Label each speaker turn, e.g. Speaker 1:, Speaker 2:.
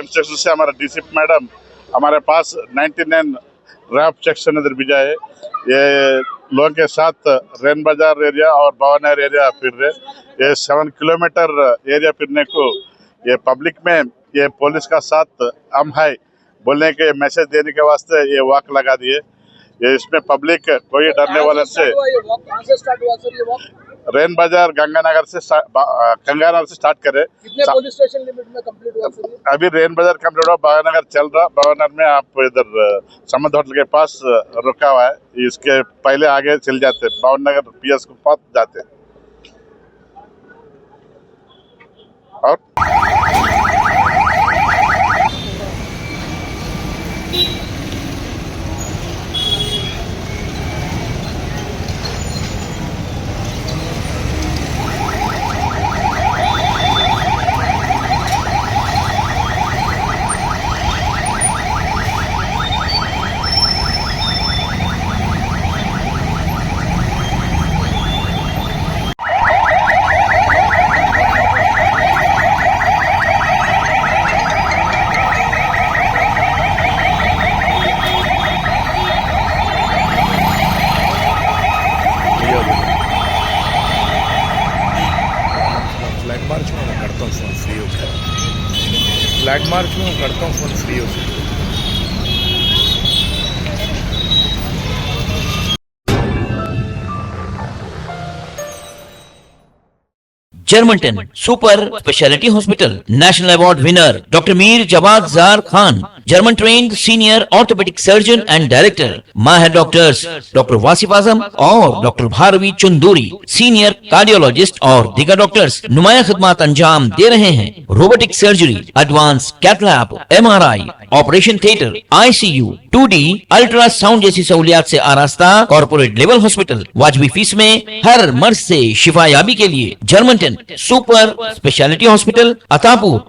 Speaker 1: Station से हमारा DCP madam हमारे पास 99 रैप सेक्शन इधर भेजा है। ये लोगों के साथ रेन बाजार एरिया और भवानगर एरिया फिर रहे। ये 7 किलोमीटर एरिया फिरने को ये पब्लिक में ये पुलिस का साथ हम है बोलने के मैसेज देने के वास्ते ये वॉक लगा दिए। ये इसमें पब्लिक कोई डरने वाला से रेन बाजार गंगानगर से स्टार्ट करे।
Speaker 2: कितने पुलिस स्टेशन लिमिट में कंप्लीट हुआ सर?
Speaker 1: अभी रेन बाजार कंप्लीट हुआ, भवानगर चल रहा। भवानगर में आप इधर समद होटल के पास रुका हुआ है। इसके पहले आगे चल जाते भवानगर पीएस के पास जाते। और
Speaker 3: फ्लैग मार्च में मैं करता हूँ फोन फ्री हो गया।
Speaker 4: जर्मनटन super speciality hospital national award winner doctor Mir Jawad जार Khan, German trained senior orthopaedic surgeon and director, माहिर डॉक्टर्स डॉक्टर वासिफ आजम और डॉक्टर भारवी चंदूरी, सीनियर कार्डियोलॉजिस्ट और दीगर डॉक्टर्स नुमाया खिदमत अंजाम दे रहे हैं। Robotic surgery, advance cath lab, MRI, operation theatre, ICU, 2D ultrasound जैसी सहूलियात से आरास्ता कॉर्पोरेट लेवल हॉस्पिटल। वाजबी फीस में हर मर्ज से शिफायाबी के लिए Germanton super speciality hospital, Attapur.